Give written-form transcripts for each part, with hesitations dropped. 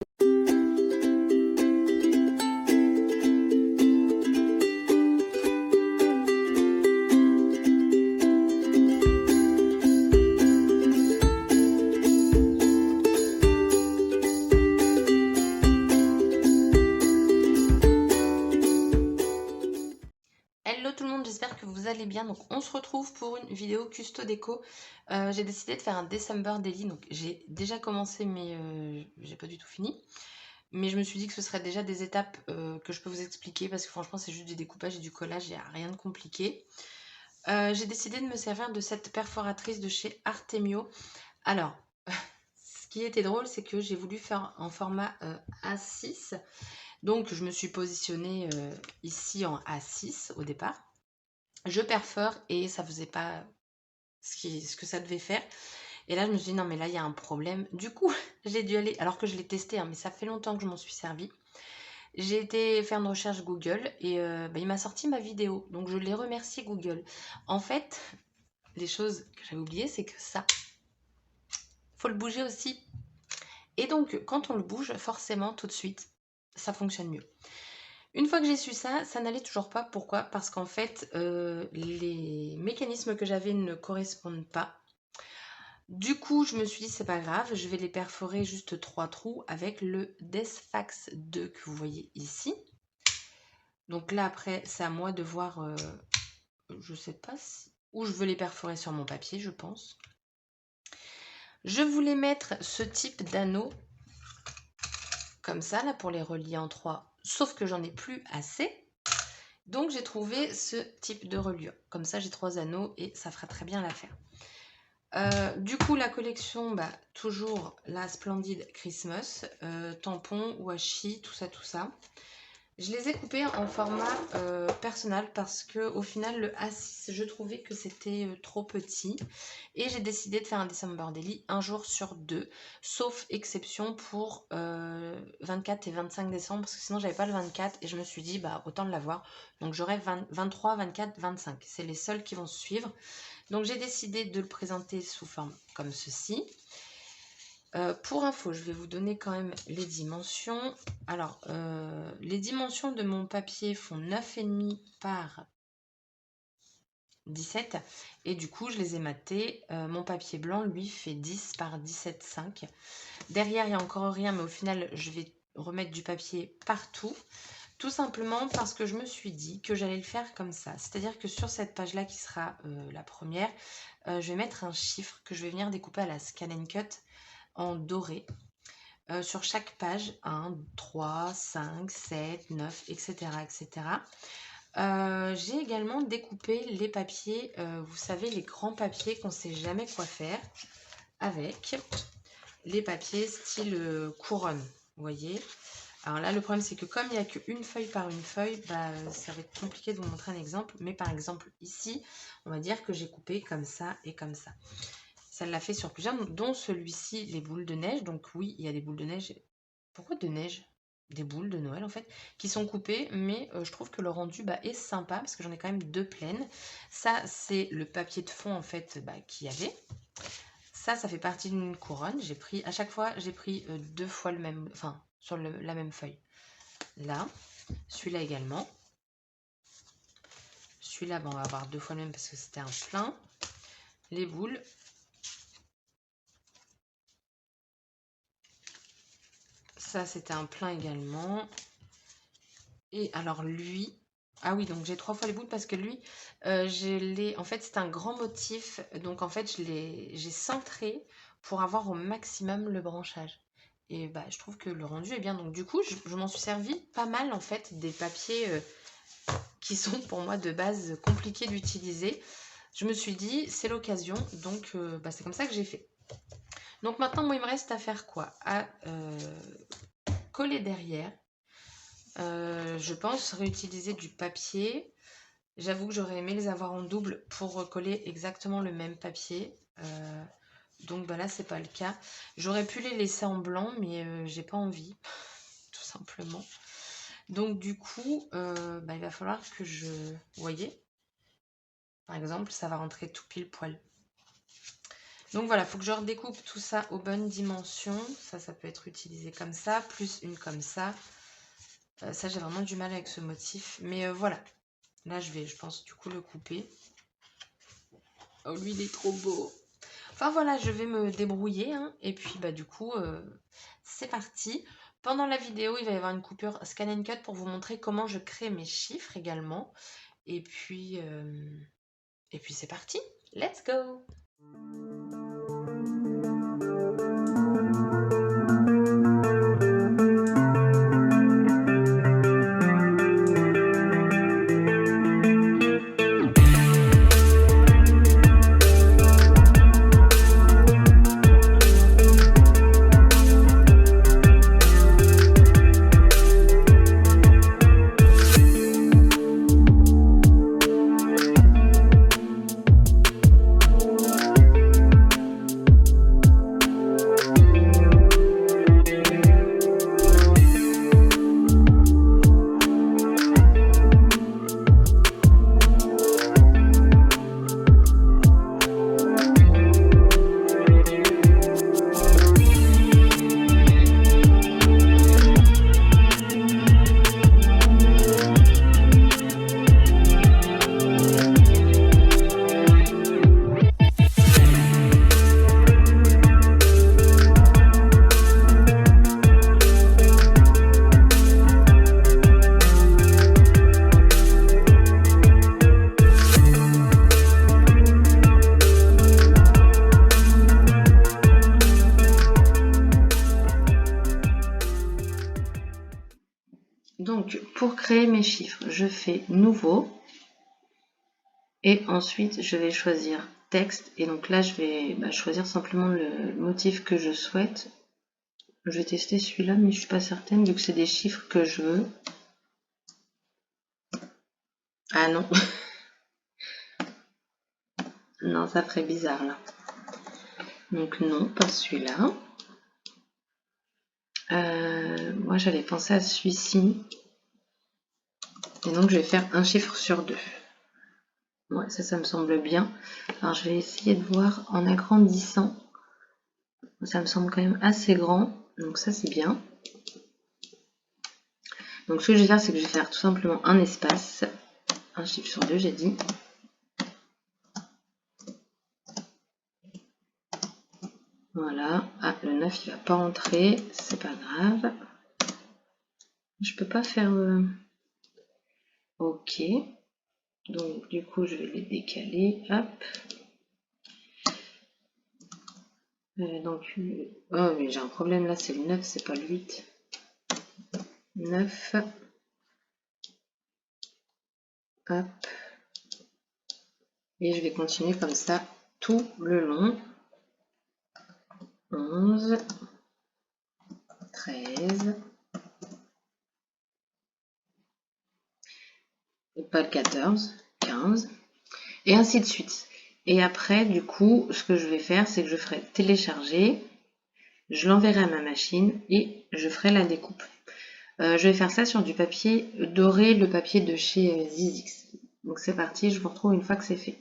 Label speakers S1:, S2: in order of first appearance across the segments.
S1: Hello tout le monde, j'espère que vous allez bien. Donc on se retrouve pour une vidéo custo déco. J'ai décidé de faire un December daily. Donc j'ai déjà commencé mais j'ai pas du tout fini. Mais je me suis dit que ce serait déjà des étapes que je peux vous expliquer parce que franchement c'est juste du découpage et du collage, il n'y a rien de compliqué. J'ai décidé de me servir de cette perforatrice de chez Artemio. Alors, ce qui était drôle, c'est que j'ai voulu faire en format A6. Donc je me suis positionnée ici en A6 au départ. Je perfore et ça faisait pas ce que ça devait faire. Et là, je me suis dit, non, mais là, il y a un problème. Du coup, j'ai dû aller, alors que je l'ai testé, hein, mais ça fait longtemps que je m'en suis servi. J'ai été faire une recherche Google et il m'a sorti ma vidéo. Donc, je l'ai remercié Google. En fait, les choses que j'avais oubliées, c'est que ça, faut le bouger aussi. Et donc, quand on le bouge, forcément, tout de suite, ça fonctionne mieux. Une fois que j'ai su ça, ça n'allait toujours pas. Pourquoi? Parce qu'en fait, les mécanismes que j'avais ne correspondent pas. Du coup, je me suis dit, c'est pas grave, je vais les perforer juste 3 trous avec le Desfax 2 que vous voyez ici. Donc là, après, c'est à moi de voir, je sais pas où je veux les perforer sur mon papier, je pense. Je voulais mettre ce type d'anneau, comme ça, là, pour les relier en 3, sauf que j'en ai plus assez. Donc j'ai trouvé ce type de reliure. Comme ça, j'ai 3 anneaux et ça fera très bien l'affaire. Du coup, la collection, toujours la Splendid Christmas, tampon, washi, tout ça, tout ça. Je les ai coupés en format personnel parce que au final, le A6, je trouvais que c'était trop petit. Et j'ai décidé de faire un December Daily un jour sur 2, sauf exception pour 24 et 25 décembre, parce que sinon, j'avais pas le 24 et je me suis dit, autant l'avoir. Donc, j'aurai 23, 24, 25. C'est les seuls qui vont suivre. Donc j'ai décidé de le présenter sous forme comme ceci. Pour info, je vais vous donner quand même les dimensions. Alors, les dimensions de mon papier font 9,5 par 17. Et du coup, je les ai matés. Mon papier blanc, lui, fait 10 par 17,5. Derrière, il n'y a encore rien, mais au final, je vais remettre du papier partout. Tout simplement parce que je me suis dit que j'allais le faire comme ça. C'est-à-dire que sur cette page-là, qui sera la première, je vais mettre un chiffre que je vais venir découper à la Scan & Cut en doré. Sur chaque page, 1, 3, 5, 7, 9, etc. etc. J'ai également découpé les papiers, vous savez, les grands papiers qu'on ne sait jamais quoi faire avec. Les papiers style couronne, vous voyez. Alors là, le problème, c'est que comme il n'y a qu'une feuille par une feuille, ça va être compliqué de vous montrer un exemple. Mais par exemple, ici, on va dire que j'ai coupé comme ça et comme ça. Ça l'a fait sur plusieurs, dont celui-ci, les boules de neige. Donc oui, il y a des boules de neige. Pourquoi de neige? Des boules de Noël, en fait, qui sont coupées. Mais je trouve que le rendu est sympa, parce que j'en ai quand même 2 pleines. Ça, c'est le papier de fond, en fait, qu'il y avait. Ça fait partie d'une couronne. J'ai pris, à chaque fois, j'ai pris 2 fois le même, enfin, sur la même feuille. Là, celui-là également. Celui-là, on va avoir 2 fois le même parce que c'était un plein. Les boules. Ça, c'était un plein également. Et alors lui, ah oui, donc j'ai 3 fois les boules parce que lui, en fait, c'est un grand motif. Donc en fait, j'ai centré pour avoir au maximum le branchage. Et je trouve que le rendu est bien. Donc du coup, je m'en suis servi pas mal en fait des papiers qui sont pour moi de base compliqués d'utiliser. Je me suis dit, c'est l'occasion, donc c'est comme ça que j'ai fait. Donc maintenant, moi, il me reste à faire quoi? À coller derrière. Je pense réutiliser du papier. J'avoue que j'aurais aimé les avoir en double pour recoller exactement le même papier. Donc là, c'est pas le cas. J'aurais pu les laisser en blanc, mais j'ai pas envie, tout simplement. Donc du coup, il va falloir que vous voyez, par exemple, ça va rentrer tout pile poil. Donc voilà, il faut que je redécoupe tout ça aux bonnes dimensions. Ça peut être utilisé comme ça, plus une comme ça. Ça, j'ai vraiment du mal avec ce motif. Mais voilà. Là, je pense, du coup, le couper. Oh, lui, il est trop beau. Enfin, voilà, je vais me débrouiller. Hein. Et puis, bah, du coup, c'est parti. Pendant la vidéo, il va y avoir une coupure Scan and Cut pour vous montrer comment je crée mes chiffres également. Et puis c'est parti. Let's go! Donc, pour créer mes chiffres, je fais nouveau et ensuite je vais choisir texte et donc là je vais choisir simplement le motif que je souhaite. Je vais tester celui-là mais je suis pas certaine vu que c'est des chiffres que je veux. Ah non. Non, ça ferait bizarre là. Donc non, pas celui-là. Moi j'allais penser à celui-ci. Et donc je vais faire un chiffre sur 2. Ouais, ça me semble bien. Alors je vais essayer de voir en agrandissant. Ça me semble quand même assez grand. Donc ça c'est bien. Donc ce que je vais faire, c'est que je vais faire tout simplement un espace. Un chiffre sur 2, j'ai dit. Voilà. Ah, le 9 il va pas entrer. C'est pas grave. Je peux pas faire... Ok. Donc du coup je vais les décaler. Hop. Donc, oh mais j'ai un problème là, c'est le 9, c'est pas le 8. 9. Hop. Et je vais continuer comme ça tout le long. 11. 13. Et pas le 14. 15. Et ainsi de suite. Et après, du coup, ce que je vais faire, c'est que je ferai télécharger. Je l'enverrai à ma machine et je ferai la découpe. Je vais faire ça sur du papier doré, le papier de chez Zizix. Donc c'est parti, je vous retrouve une fois que c'est fait.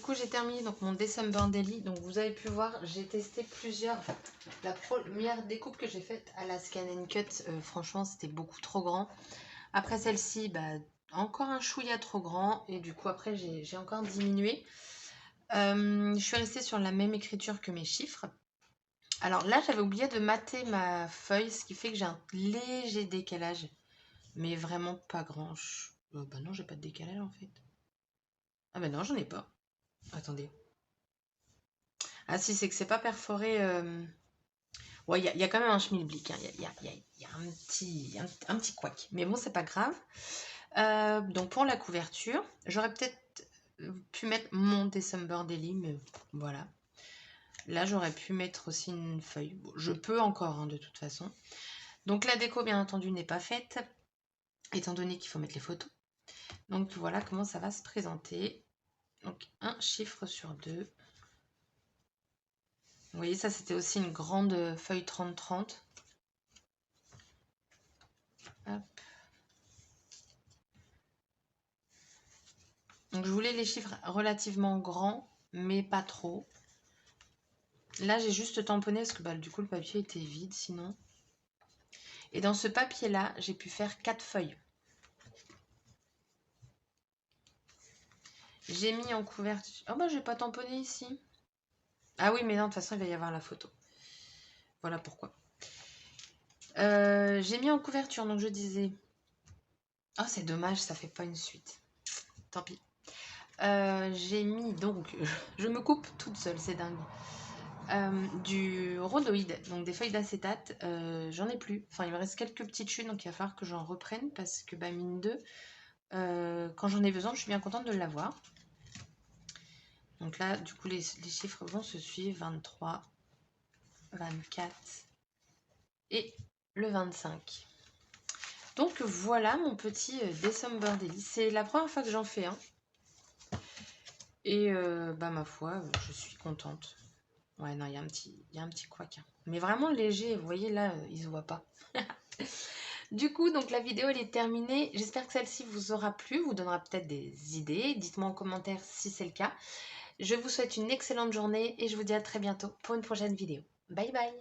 S1: coup j'ai terminé donc mon December Daily. Donc vous avez pu voir, j'ai testé plusieurs. La première découpe que j'ai faite à la Scan & Cut, franchement c'était beaucoup trop grand. Après celle-ci, bah, encore un chouïa trop grand. Et du coup après j'ai encore diminué. Je suis restée sur la même écriture que mes chiffres. Alors là j'avais oublié de mater ma feuille, ce qui fait que j'ai un léger décalage. Mais vraiment pas grand. Bah non, j'ai pas de décalage en fait. Ah bah non, j'en ai pas. Attendez. Ah si, c'est que c'est pas perforé. Ouais, il y a quand même un schmilblick. Hein. Il y a un petit couac. Mais bon, c'est pas grave. Donc pour la couverture, j'aurais peut-être pu mettre mon December Daily, mais voilà. Là, j'aurais pu mettre aussi une feuille. Bon, je peux encore, hein, de toute façon. Donc la déco, bien entendu, n'est pas faite, étant donné qu'il faut mettre les photos. Donc voilà comment ça va se présenter. Donc un chiffre sur 2. Vous voyez, ça c'était aussi une grande feuille 30-30. Hop. Donc je voulais les chiffres relativement grands, mais pas trop. Là j'ai juste tamponné parce que bah, du coup le papier était vide sinon. Et dans ce papier là, j'ai pu faire 4 feuilles. J'ai mis en couverture... Oh bah j'ai pas tamponné ici. Ah oui mais non, de toute façon il va y avoir la photo. Voilà pourquoi. J'ai mis en couverture, donc je disais... Oh c'est dommage, ça fait pas une suite. Tant pis. J'ai mis donc... Je me coupe toute seule, c'est dingue. Du rhodoïde, donc des feuilles d'acétate, j'en ai plus. Enfin, il me reste quelques petites chutes, donc il va falloir que j'en reprenne parce que, bah, mine de, quand j'en ai besoin, je suis bien contente de l'avoir. Donc là, du coup, les chiffres vont se suivre 23, 24 et le 25. Donc voilà mon petit December Daily. C'est la première fois que j'en fais un. Et bah, ma foi, je suis contente. Ouais, non, il y a un petit couac. Hein. Mais vraiment léger, vous voyez là, il se voit pas. Du coup, donc la vidéo elle est terminée. J'espère que celle-ci vous aura plu, vous donnera peut-être des idées. Dites-moi en commentaire si c'est le cas. Je vous souhaite une excellente journée et je vous dis à très bientôt pour une prochaine vidéo. Bye bye!